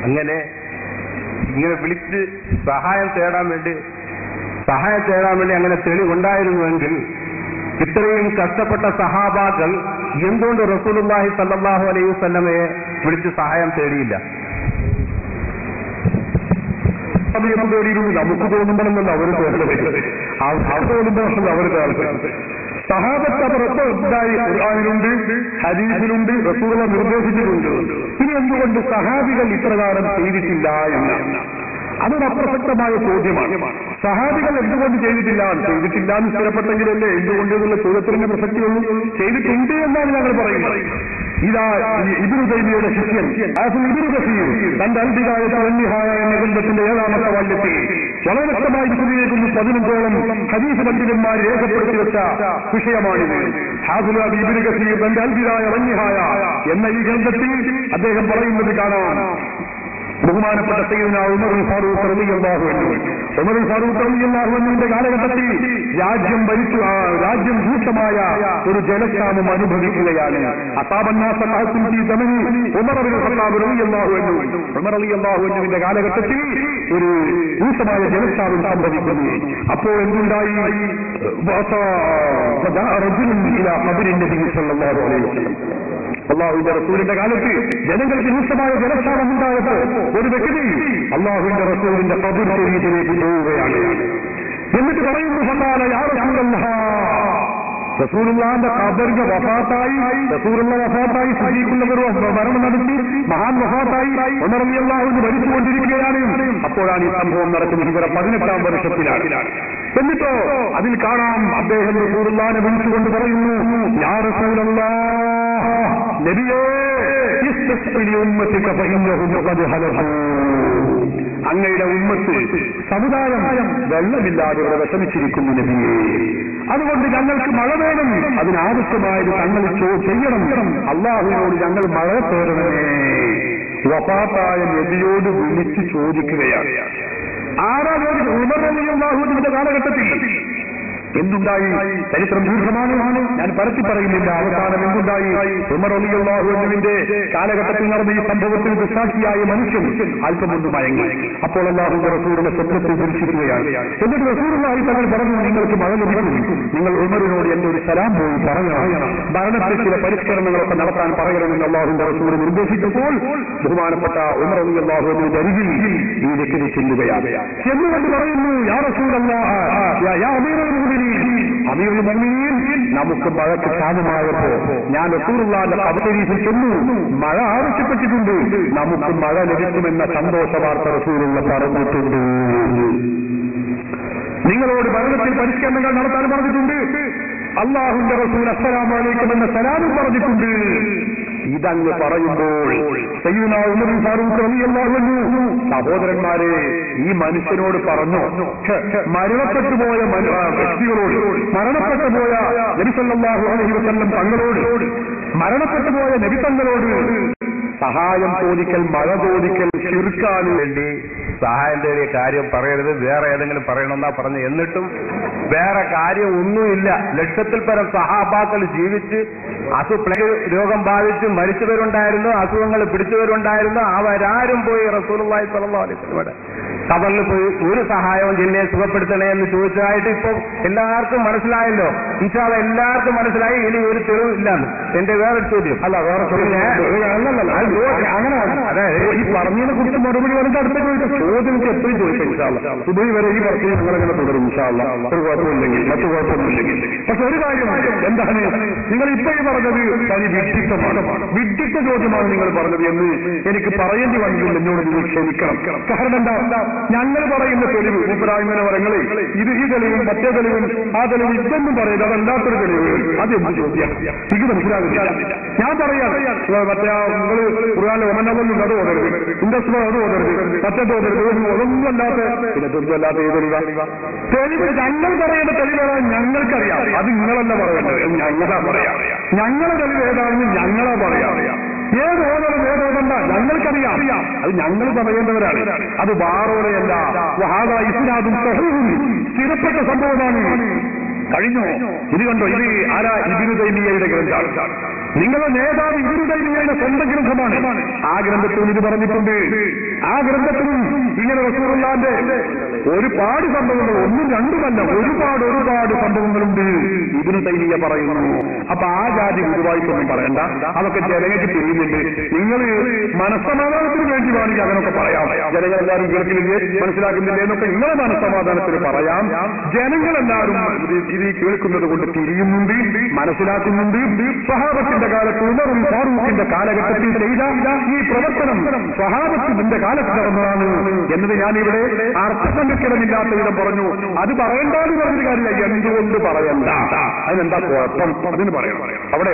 അങ്ങനെ ഇങ്ങനെ വിളിച്ച് സഹായം തേടാൻ വേണ്ടി അങ്ങനെ തെളിവുണ്ടായിരുന്നുവെങ്കിൽ ഇത്രയും കഷ്ടപ്പെട്ട സഹാബാക്കൾ എന്തുകൊണ്ട് റസൂലുള്ളാഹി സ്വല്ലല്ലാഹു അലൈഹി വസല്ലമയെ വിളിച്ച് സഹായം തേടിയില്ല? നമുക്ക് തോന്നുമ്പോഴെന്നല്ല അവർ തോന്നുമ്പോഴല്ല അവർ തേടുന്നത്. സഹാബത്ത് പുറത്തുണ്ടായി ഖുർആനിലുണ്ട്, ഹദീസിലുണ്ട്, റസൂലുള്ളാഹി നിർദ്ദേശിച്ചിട്ടുണ്ട്. ഇനി എന്തുകൊണ്ട് സഹാബികൾ ഇപ്രകാരം ചെയ്തിട്ടില്ല എന്നാണ് അതൊരു അപ്രസക്തമായ ചോദ്യമാണ്. സഹാബികൾ എന്തുകൊണ്ട് ചെയ്തിട്ടില്ല എന്ന് സ്ഥിരപ്പെട്ടെങ്കിലല്ലേ എന്തുകൊണ്ട് എന്നുള്ള ചോദ്യത്തിന്റെ പ്രസക്തിയൊന്നും ചെയ്തിട്ടുണ്ട് എന്നാണ് ഞങ്ങൾ പറയുന്നത്. ഇതാ ഇബ്നു തൈമിയ്യയുടെ ശിഷ്യൻ ഇബ്നു കസീർ തന്റെ അൽബിദായ വന്നിഹായ എന്ന ഗ്രന്ഥത്തിന്റെ 7ാമത്തെ വാല്യത്തിൽ വളരെ വ്യക്തമായി വിശദീകരിക്കുന്നു. 15ഓളം ഹദീസ് പണ്ഡിതന്മാർ രേഖപ്പെടുത്തി വെച്ച വിഷയമാണിത്. ഹാഫിദ് ഇബ്നു കസീർ തന്റെ അൽബിദായ വന്നിഹായ എന്ന ഈ ഗ്രന്ഥത്തിൽ അദ്ദേഹം പറയുന്നത് കാണാം. ബഹുമാനപ്പെട്ട സയ്യിദുനാ ഉമർ ഫാറൂഖ് റളിയല്ലാഹു അൻഹുവിന്റെ കാലഘട്ടത്തിൽ രാജ്യം രൂക്ഷമായ ഒരു ജലക്ഷാമം അനുഭവിക്കുകയാണ്. ഉമർ റളിയല്ലാഹു അൻഹുവിന്റെ കാലഘട്ടത്തിൽ ഒരു രൂക്ഷമായ ജലക്ഷാമം സംഭവിക്കുന്നു. അപ്പോൾ എന്തുണ്ടായി? അള്ളാഹുവിന്റെ റസൂലിന്റെ കാലത്ത് ജനങ്ങൾക്ക് രൂക്ഷമായ ജലക്ഷാമം ഉണ്ടായപ്പോൾ ഒരു വ്യക്തി അള്ളാഹുവിന്റെ റസൂലിന്റെ ഖബർ ശരീരത്തിലേക്ക് പോവുകയാണ്. എന്നിട്ട് പറയുന്നു, റസൂലുള്ളാഹിന്റെ ഖബറിന്റെ വഫാത്തായി, റസൂലുള്ള വഫാത്തായി, സിദ്ദീഖുള്ളവർ മരണം നടത്തി, മഹാൻ വഫാത്തായി, ഉമർ റളിയല്ലാഹു അൻഹു ഭരിച്ചുകൊണ്ടിരിക്കുകയാണ്. അപ്പോഴാണ് ഈ സംഭവം നടക്കുന്നത്. ഇവരെ 18ാം വർഷത്തിലാണ്. എന്നിട്ടോ അതിൽ കാണാം, അദ്ദേഹം റസൂലുള്ളാഹിനെ വിളിച്ചുകൊണ്ട് പറയുന്നു, യാ റസൂലല്ലാഹ്, നബിയേ, അങ്ങയുടെ ഉമ്മത്ത് സമുദായം വെള്ളമില്ലാതെ ഇവിടെ വിഷമിച്ചിരിക്കുന്നു നബിയേ. അതുകൊണ്ട് ഞങ്ങൾക്ക് മഴ വേണം, അതിനാവശ്യമായത് ഞങ്ങൾ ചെയ്യണം. അള്ളാഹുവിനോട് ഞങ്ങൾ മഴ തേടണമേ. വഫാത്തായ നബിയോട് വിളിച്ച് ചോദിക്കുകയാണ്. ആരാ ചോദിച്ചത്? ഉമർ റളിയല്ലാഹു അൻഹുവിന്റെ കാലഘട്ടത്തിൽ എന്തുണ്ടായി? ചരിത്രം ദീർഘമാണ്, ഞാൻ പരത്തി പറയുന്നില്ല. അവസാനം എന്തുണ്ടായി? ഉമർ റളിയല്ലാഹു അൻഹുവിന്റെ കാലഘട്ടത്തിൽ നടന്ന ഈ സംഭവത്തിൽ ദുഃസാക്ഷിയായ മനുഷ്യൻ അല്പമൊന്ന് മയങ്ങി. അപ്പോൾ അല്ലാഹുവിന്റെ റസൂലിനെ സ്വപ്നത്തിൽ ദർശിക്കുകയാണ്. എന്നിട്ട് റസൂലുള്ളാഹി തങ്ങൾ പറഞ്ഞു, നിങ്ങൾക്ക് മഴ ലഭിക്കും, നിങ്ങൾ ഉമറിനോട് എന്റെ ഒരു സലാം പോയി പറയണം, ഭരണത്തിൽ ചില പരിഷ്കരണങ്ങളൊക്കെ നടത്താൻ പറയണമെന്ന് അല്ലാഹുവിന്റെ റസൂൽ നിർദ്ദേശിച്ചപ്പോൾ ബഹുമാനപ്പെട്ട ഉമർ റളിയല്ലാഹു അൻഹുവിന്റെ അരികിൽ ഈ വ്യക്തി ചെല്ലുകയാണ്. ചെന്നുകൊണ്ട് പറയുന്നു, യാ റസൂലല്ലാഹ്, യാ അമീറുൽ മുഅ്മിനീൻ, നമുക്ക് മഴയ്ക്ക് ക്ഷാമമായപ്പോ ഞാൻ റസൂലുള്ളാഹിന്റെ ഖബർ ശരീഫിൽ ചെന്നു, മഴ ആവശ്യപ്പെട്ടിട്ടുണ്ട്, നമുക്ക് മഴ ലഭിക്കുമെന്ന സന്തോഷ വാർത്ത റസൂലുള്ള പറഞ്ഞിട്ടുണ്ട്. നിങ്ങളോട് ഭരണത്തിൽ പരിഷ്കരണങ്ങൾ നടത്താൻ പറഞ്ഞിട്ടുണ്ട്. അല്ലാഹുവിന്റെ റസൂൽ അസ്സലാമു അലൈക്കും എന്ന സലാമും പറഞ്ഞിട്ടുണ്ട്. ഇതങ്ങ് പറയുമ്പോൾ സയ്യിദുനാ ഉമർ ഫാറൂഖ് റളിയല്ലാഹു അൻഹു, സഹോദരന്മാരെ, ഈ മനുഷ്യനോട് പറഞ്ഞു, മരണപ്പെട്ടുപോയ വ്യക്തികളോട്, മരണപ്പെട്ടുപോയ നബി സല്ലല്ലാഹു അലൈഹി വസല്ലം തങ്ങളോട്, മരണപ്പെട്ടുപോയ നബി തങ്ങളോട് സഹായം ചോദിക്കൽ, മഴ ചോദിക്കൽ ശിർക്കാണ്. വേണ്ടി സഹായം തേടിയ കാര്യം പറയരുത്, വേറെ ഏതെങ്കിലും പറയണമെന്നാ പറഞ്ഞു. എന്നിട്ടും വേറെ കാര്യം ഒന്നുമില്ല. ലക്ഷത്തിൽ പരം സഹാബാക്കൾ ജീവിച്ച് രോഗം ബാധിച്ച് മരിച്ചവരുണ്ടായിരുന്നു, അസുഖങ്ങൾ പിടിച്ചവരുണ്ടായിരുന്നു. അവരാരും പോയി റസൂലുള്ളാഹി സ്വല്ലല്ലാഹു അലൈഹി വസല്ലമയുടെ ഖബറിൽ പോയി ഒരു സഹായവും ജിന്നെ സുഖപ്പെടുത്തണേ എന്ന് ചോദിച്ചതായിട്ട് ഇപ്പൊ എല്ലാവർക്കും മനസ്സിലായല്ലോ. ഇൻഷാ അല്ലാഹ് എല്ലാവർക്കും മനസ്സിലായി. ഇനി ഒരു തെളിവില്ലാന്ന് എന്റെ വേറൊരു ചോദ്യം അല്ല, വേറെ അങ്ങനെ ഈ പറഞ്ഞതിനെ കുറിച്ച് മറുപടി പറഞ്ഞിട്ട് അടുത്ത ചോദ്യം എപ്പോഴും ചോദിക്കാം. സുബഹി വരെ ഈ പറഞ്ഞ് ഞങ്ങളെങ്ങനെ തുടരും ഇൻഷാ അല്ലാഹ്. ഒരു കുഴപ്പമില്ലെങ്കിൽ, മറ്റു കുഴപ്പമൊന്നുമില്ലെങ്കിൽ. പക്ഷെ ഒരു കാര്യം എന്താണ്, നിങ്ങൾ ഇപ്പൊ ഈ പറഞ്ഞത് വിഡ്ഢിത്തമാണ്, വിഡ്ഢിത്ത ചോദ്യമാണ് നിങ്ങൾ പറഞ്ഞത് എന്ന് എനിക്ക് പറയേണ്ടി വന്നില്ല. എന്നോട് നിങ്ങൾ ക്ഷമിക്കണം. കാരണം എന്താ, ഞങ്ങൾ പറയുന്ന തെളിവ് ഇബ്രാഹിമിനെ പറങ്ങളെ ഇത് ഈ തെളിവും മറ്റേ തെളിവും ആ തെളിവ് ഇതൊന്നും പറയില്ല, അതല്ലാത്തൊരു തെളിവ്. അതെന്ത് ചോദ്യം എനിക്ക് മനസ്സിലാകുന്നില്ല. ഞാൻ പറയാം, മറ്റേ നിങ്ങൾ ഖുർആനിലെ ഒമനൊന്നും അത് ഓതരുത്, ഇൻഡസ്ട്രി അത് ഓതരുത്, മറ്റേത് ഓതരുത്, ഒന്നും അല്ലാത്ത പിന്നെ തൊഴിലല്ലാത്ത ഏത് തെളിവ് ഞങ്ങൾ പറയേണ്ട തെളിവാണ്. ഞങ്ങൾക്കറിയാം, അത് നിങ്ങളല്ല പറയേണ്ടത്, ഞങ്ങളാ പറയാം. ഞങ്ങളുടെ തെളിവ് ഏതാണെന്ന് ഞങ്ങളാ പറയാം. ഏത് ഓതണം ഏതോതണ്ട ഞങ്ങൾക്കറിയാം, അത് ഞങ്ങൾ പറയേണ്ടവരാണ്. അത് വാറോടെയല്ല. ഇസ്നാദും സഹീഹുൻ, സ്ഥിരപ്പെട്ട സംഭവമാണ്. കഴിഞ്ഞു. ഇത് കണ്ടോ, ഇത് ആരാ? ഇബ്നു തൈമിയ്യയുടെ ഗ്രന്ഥമാണ്. നിങ്ങളുടെ നേതാവ് ഇവരുടെ നിങ്ങളുടെ സ്വന്തം ഗ്രന്ഥമാണ്. ആ ഗ്രന്ഥത്തിൽ ഇത് പറഞ്ഞിട്ടുണ്ട്. ആ ഗ്രന്ഥത്തിലും ഇങ്ങനെ റസൂലുള്ളാഹിന്റെ ഒരുപാട് സംഭവങ്ങൾ, ഒന്നും രണ്ടുമല്ല, ഒരുപാട് സംഭവങ്ങളുണ്ട് ഇബ്നു തൈമിയ്യ പറയുന്നു. അപ്പൊ ആ ജാതി ഗുരുവായിട്ടൊന്നും പറയണ്ട, അതൊക്കെ ജനങ്ങൾക്ക് തിരിയുന്നുണ്ട്. നിങ്ങൾ മനസ്സമാധാനത്തിന് വേണ്ടി വേണമെങ്കിൽ അങ്ങനൊക്കെ പറയാം. ജനങ്ങളെല്ലാവരും കേൾക്കുന്നില്ലേ, മനസ്സിലാക്കുന്നില്ലേ എന്നൊക്കെ നിങ്ങളെ മനസ്സമാധാനത്തിന് പറയാം. ജനങ്ങളെല്ലാവരും ഇത് കേൾക്കുന്നത് കൊണ്ട് തിരിയുന്നുണ്ട്, മനസ്സിലാക്കുന്നുണ്ട്. സ്വഹാബത്തിന്റെ കാലത്ത് ഉമറും ഫാറൂഖിന്റെ കാലഘട്ടത്തിൽ ചെയ്ത ഈ പ്രവർത്തനം സ്വഹാബത്തിന്റെ കാലത്ത് നടന്നതാണ് എന്നത് ഞാനിവിടെ അർത്ഥസംഖ്യമില്ലാത്ത വിധം പറഞ്ഞു. അത് പറയണ്ടെന്ന് പറഞ്ഞൊരു കാര്യമില്ല. എന്തുകൊണ്ട് പറയണ്ട? അതിനെന്താ കുഴപ്പം? അതിന് പറയണം. അവിടെ